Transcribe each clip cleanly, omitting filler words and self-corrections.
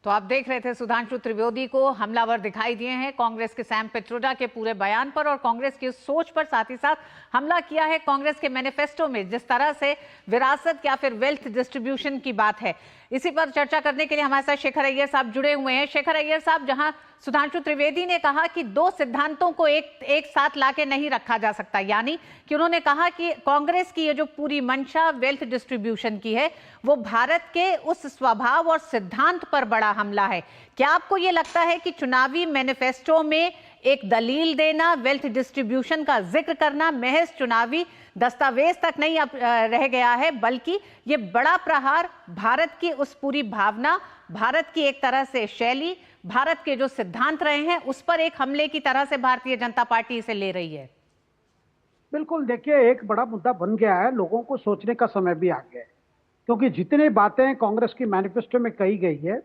तो आप देख रहे थे सुधांशु त्रिवेदी को हमलावर दिखाई दिए हैं कांग्रेस के सैम पित्रोदा के पूरे बयान पर और कांग्रेस की सोच पर, साथ ही साथ हमला किया है कांग्रेस के मैनिफेस्टो में जिस तरह से विरासत या फिर वेल्थ डिस्ट्रीब्यूशन की बात है। इसी पर चर्चा करने के लिए हमारे साथ शेखर अय्यर साहब जुड़े हुए हैं। शेखर अय्यर साहब, जहां सुधांशु त्रिवेदी ने कहा कि दो सिद्धांतों को एक साथ लाके नहीं रखा जा सकता, यानी कि उन्होंने कहा कि कांग्रेस की ये जो पूरी मंशा वेल्थ डिस्ट्रीब्यूशन की है वो भारत के उस स्वभाव और सिद्धांत पर बड़ा हमला है। क्या आपको ये लगता है कि चुनावी मैनिफेस्टो में एक दलील देना, वेल्थ डिस्ट्रीब्यूशन का जिक्र करना महज चुनावी दस्तावेज तक नहीं अब रह गया है, बल्कि ये बड़ा प्रहार भारत की उस पूरी भावना, भारत की एक तरह से शैली, भारत के जो सिद्धांत रहे हैं उस पर एक हमले की तरह से भारतीय जनता पार्टी इसे ले रही है? बिल्कुल, देखिए, एक बड़ा मुद्दा बन गया है, लोगों को सोचने का समय भी आ गया है, क्योंकि जितनी बातें कांग्रेस की मैनिफेस्टो में कही गई है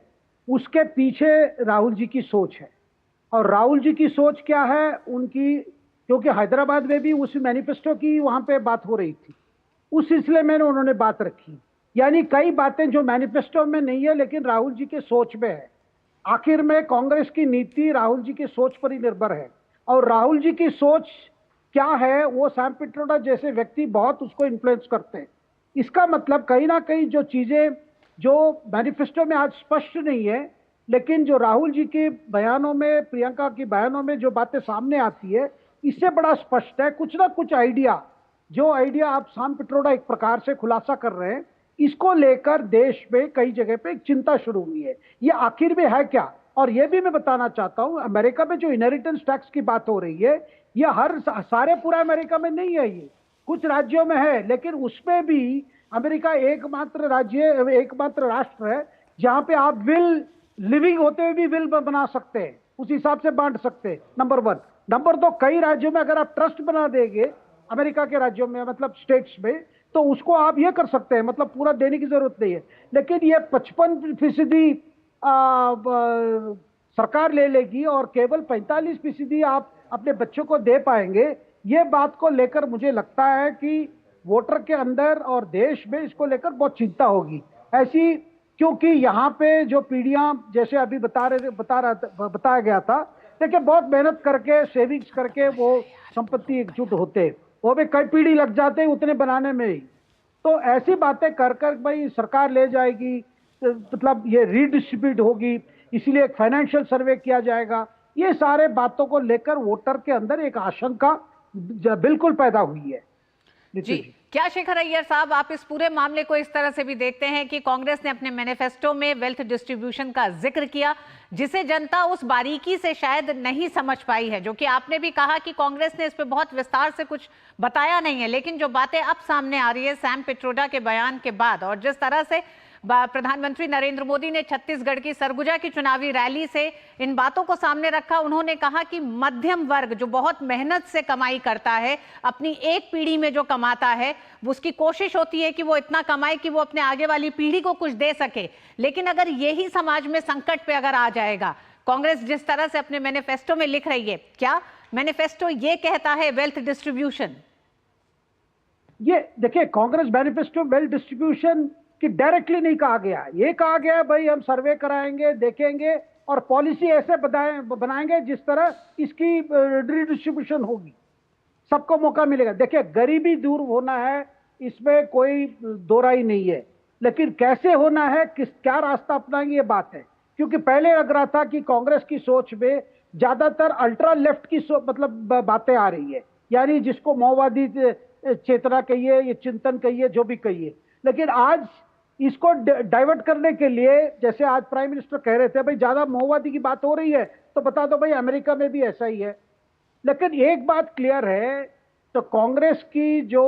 उसके पीछे राहुल जी की सोच है। और राहुल जी की सोच क्या है उनकी, क्योंकि हैदराबाद में भी उस मैनिफेस्टो की वहां पे बात हो रही थी, उस सिलसिले में उन्होंने बात रखी। यानी कई बातें जो मैनिफेस्टो में नहीं है लेकिन राहुल जी के सोच में है। आखिर में कांग्रेस की नीति राहुल जी की सोच पर ही निर्भर है, और राहुल जी की सोच क्या है वो सैम पित्रोदा जैसे व्यक्ति बहुत उसको इन्फ्लुएंस करते हैं। इसका मतलब कहीं ना कहीं जो चीजें जो मैनिफेस्टो में आज स्पष्ट नहीं है, लेकिन जो राहुल जी के बयानों में, प्रियंका के बयानों में जो बातें सामने आती है, इससे बड़ा स्पष्ट है कुछ ना कुछ आइडिया, जो आइडिया आप सैम पित्रोदा एक प्रकार से खुलासा कर रहे हैं, इसको लेकर देश में कई जगह पे एक चिंता शुरू हुई है। ये आखिर में है क्या? और ये भी मैं बताना चाहता हूं, अमेरिका में जो इनहेरिटेंस टैक्स की बात हो रही है, ये हर सारे पूरा अमेरिका में नहीं है, ये कुछ राज्यों में है, लेकिन उसमें भी अमेरिका एकमात्र राज्य, एकमात्र राष्ट्र है जहां पे आप विल लिविंग होते हुए भी विल बना सकते हैं, उस हिसाब से बांट सकते हैं, नंबर वन। नंबर दो, कई राज्यों में अगर आप ट्रस्ट बना देंगे, अमेरिका के राज्यों में मतलब स्टेट्स में, तो उसको आप ये कर सकते हैं, मतलब पूरा देने की जरूरत नहीं है। लेकिन ये 55% सरकार ले लेगी और केवल 45% आप अपने बच्चों को दे पाएंगे। ये बात को लेकर मुझे लगता है कि वोटर के अंदर और देश में इसको लेकर बहुत चिंता होगी ऐसी, क्योंकि यहाँ पे जो पीढ़ियां, जैसे अभी बताया गया था, देखिए बहुत मेहनत करके, सेविंग्स करके वो संपत्ति एकजुट होते, वो भी कई पीढ़ी लग जाते हैं उतने बनाने में ही। तो ऐसी बातें कर कर भाई सरकार ले जाएगी, मतलब ये रीडिस्ट्रीब्यूट होगी, इसीलिए एक फाइनेंशियल सर्वे किया जाएगा, ये सारे बातों को लेकर वोटर के अंदर एक आशंका बिल्कुल पैदा हुई है। जी, क्या शेखर अय्यर साहब, आप इस पूरे मामले को इस तरह से भी देखते हैं कि कांग्रेस ने अपने मैनिफेस्टो में वेल्थ डिस्ट्रीब्यूशन का जिक्र किया जिसे जनता उस बारीकी से शायद नहीं समझ पाई है, जो कि आपने भी कहा कि कांग्रेस ने इस पे बहुत विस्तार से कुछ बताया नहीं है, लेकिन जो बातें अब सामने आ रही है सैम पित्रोदा के बयान के बाद और जिस तरह से प्रधानमंत्री नरेंद्र मोदी ने छत्तीसगढ़ की सरगुजा की चुनावी रैली से इन बातों को सामने रखा। उन्होंने कहा कि मध्यम वर्ग जो बहुत मेहनत से कमाई करता है, अपनी एक पीढ़ी में जो कमाता है, उसकी कोशिश होती है कि वो इतना कमाए कि वो अपने आगे वाली पीढ़ी को कुछ दे सके। लेकिन अगर यही समाज में संकट पे अगर आ जाएगा, कांग्रेस जिस तरह से अपने मैनिफेस्टो में लिख रही है, क्या मैनिफेस्टो ये कहता है वेल्थ डिस्ट्रीब्यूशन? ये देखिए, कांग्रेस मैनिफेस्टो वेल्थ डिस्ट्रीब्यूशन कि डायरेक्टली नहीं कहा गया, ये कहा गया भाई हम सर्वे कराएंगे, देखेंगे और पॉलिसी ऐसे बनाएंगे जिस तरह इसकी रिडिस्ट्रीब्यूशन होगी, सबको मौका मिलेगा। देखिए, गरीबी दूर होना है, इसमें कोई दो राय नहीं है, लेकिन कैसे होना है, क्या रास्ता अपनाएंगे, ये बात है। क्योंकि पहले लग रहा था कि कांग्रेस की सोच में ज्यादातर अल्ट्रा लेफ्ट की मतलब बातें आ रही है, यानी जिसको माओवादी चेतना कहिए, ये चिंतन कहिए, जो भी कहिए। लेकिन आज इसको डाइवर्ट करने के लिए, जैसे आज प्राइम मिनिस्टर कह रहे थे भाई ज्यादा माओवादी की बात हो रही है तो बता दो भाई अमेरिका में भी ऐसा ही है। लेकिन एक बात क्लियर है, तो कांग्रेस की जो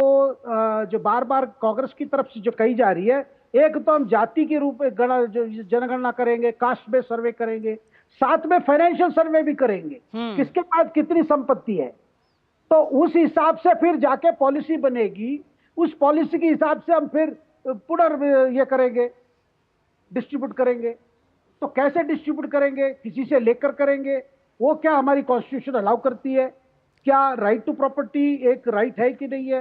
बार बार कांग्रेस की तरफ से जो कही जा रही है, एक तो हम जाति के रूप में जनगणना करेंगे, कास्ट बेस्ड सर्वे करेंगे, साथ में फाइनेंशियल सर्वे भी करेंगे, किसके पास कितनी संपत्ति है, तो उस हिसाब से फिर जाके पॉलिसी बनेगी। उस पॉलिसी के हिसाब से हम फिर ये करेंगे, डिस्ट्रीब्यूट करेंगे। तो कैसे डिस्ट्रीब्यूट करेंगे, किसी से लेकर करेंगे, वो क्या हमारी कॉन्स्टिट्यूशन अलाउ करती है? क्या राइट टू प्रॉपर्टी एक राइट है कि नहीं है?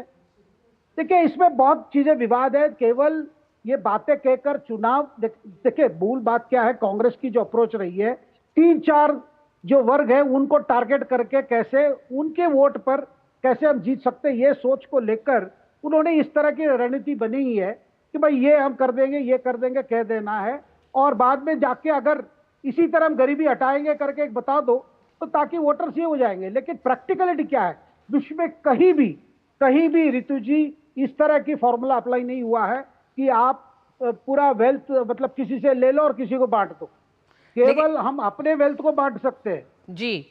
देखिए, इसमें बहुत चीजें विवाद है। केवल ये बातें कहकर चुनाव देखिए, मूल बात क्या है, कांग्रेस की जो अप्रोच रही है, 3-4 जो वर्ग है उनको टारगेट करके कैसे उनके वोट पर कैसे हम जीत सकते हैं, ये सोच को लेकर उन्होंने इस तरह की रणनीति बनी ही है कि भाई ये हम कर देंगे, ये कर देंगे, कह देना है, और बाद में जाके अगर इसी तरह हम गरीबी हटाएंगे करके एक बता दो तो ताकि वोटर्स ये हो जाएंगे। लेकिन प्रैक्टिकलिटी क्या है, विश्व में कहीं भी ऋतु जी इस तरह की फॉर्मूला अप्लाई नहीं हुआ है कि आप पूरा वेल्थ मतलब किसी से ले लो और किसी को बांट दो। केवल हम अपने वेल्थ को बांट सकते हैं जी,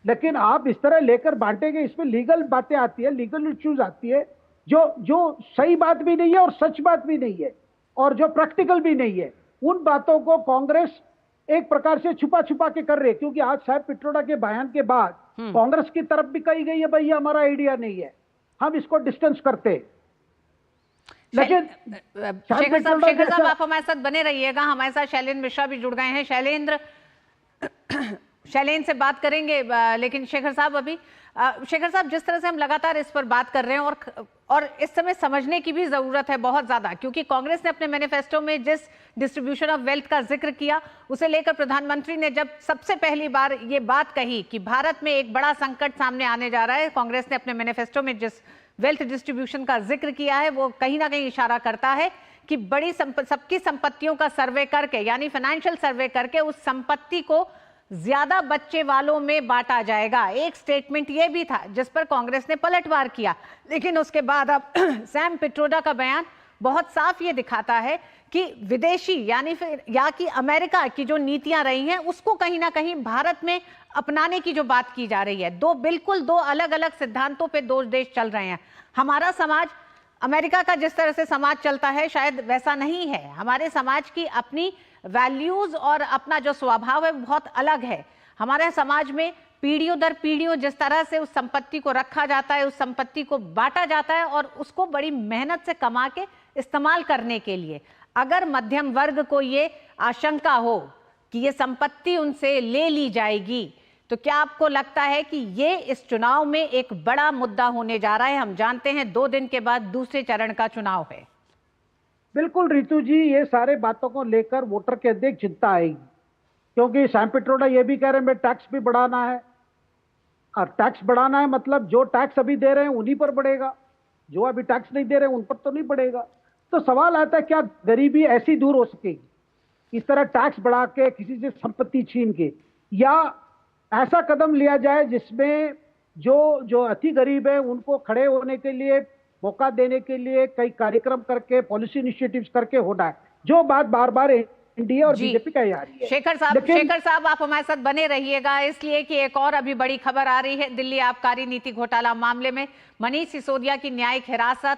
लेकिन आप इस तरह लेकर बांटेंगे, इसमें लीगल बातें आती है, लीगल इश्यूज आती है, जो सही बात भी नहीं है और सच बात भी नहीं है और जो प्रैक्टिकल भी नहीं है। उन बातों को कांग्रेस एक प्रकार से छुपा छुपा के कर रही है, क्योंकि आज साहब पिट्रोडा के बयान के बाद कांग्रेस की तरफ भी कही गई है भाई ये हमारा आइडिया नहीं है, हम इसको डिस्टेंस करते हैं। लेकिन शेखर साहब आप हमारे साथ बने रहिएगा, हमारे साथ शैलेंद्र मिश्रा भी जुड़ गए हैं। शैलेंद्र से बात करेंगे, लेकिन शेखर साहब जिस तरह से हम लगातार इस पर बात कर रहे हैं और इस समय समझने की भी जरूरत है बहुत ज्यादा, क्योंकि कांग्रेस ने अपने मैनिफेस्टो में जिस डिस्ट्रीब्यूशन ऑफ वेल्थ का जिक्र किया उसे लेकर प्रधानमंत्री ने जब सबसे पहली बार ये बात कही कि भारत में एक बड़ा संकट सामने आने जा रहा है, कांग्रेस ने अपने मैनिफेस्टो में जिस वेल्थ डिस्ट्रीब्यूशन का जिक्र किया है वो कहीं ना कहीं इशारा करता है कि बड़ी सबकी संपत्तियों का सर्वे करके, यानी फाइनेंशियल सर्वे करके उस संपत्ति को ज्यादा बच्चे वालों में बांटा जाएगा। एक स्टेटमेंट ये भी था जिस पर कांग्रेस ने पलटवार किया, लेकिन उसके बाद अब सैम पिट्रोडा का बयान बहुत साफ ये दिखाता है कि विदेशी यानी फिर या कि अमेरिका की जो नीतियां रही हैं उसको कहीं ना कहीं भारत में अपनाने की जो बात की जा रही है। दो अलग अलग सिद्धांतों पे दो देश चल रहे हैं। हमारा समाज अमेरिका का जिस तरह से समाज चलता है शायद वैसा नहीं है। हमारे समाज की अपनी वैल्यूज और अपना जो स्वभाव है बहुत अलग है। हमारे समाज में पीढ़ियों दर पीढ़ियों जिस तरह से उस संपत्ति को रखा जाता है, उस संपत्ति को बांटा जाता है और उसको बड़ी मेहनत से कमा के इस्तेमाल करने के लिए, अगर मध्यम वर्ग को ये आशंका हो कि ये संपत्ति उनसे ले ली जाएगी, तो क्या आपको लगता है कि ये इस चुनाव में एक बड़ा मुद्दा होने जा रहा है? हम जानते हैं 2 दिन के बाद दूसरे चरण का चुनाव है। बिल्कुल ऋतु जी, ये सारे बातों को लेकर वोटर के अंदर चिंता आएगी, क्योंकि सैम पिट्रोडा ये भी कह रहे हैं टैक्स भी बढ़ाना है, और टैक्स बढ़ाना है मतलब जो टैक्स अभी दे रहे हैं उन्हीं पर बढ़ेगा, जो अभी टैक्स नहीं दे रहे हैं उन पर तो नहीं बढ़ेगा। तो सवाल आता है क्या गरीबी ऐसी दूर हो सकेगी इस तरह टैक्स बढ़ा के, किसी से संपत्ति छीन के, या ऐसा कदम लिया जाए जिसमें जो अति गरीब है उनको खड़े होने के लिए मौका देने के लिए कई कार्यक्रम करके, पॉलिसी इनिशिएटिव्स करके होना है, जो बात बार बार एनडीए और बीजेपी कह आ रही है। शेखर साहब आप हमारे साथ बने रहिएगा, इसलिए कि एक और अभी बड़ी खबर आ रही है। दिल्ली आबकारी नीति घोटाला मामले में मनीष सिसोदिया की न्यायिक हिरासत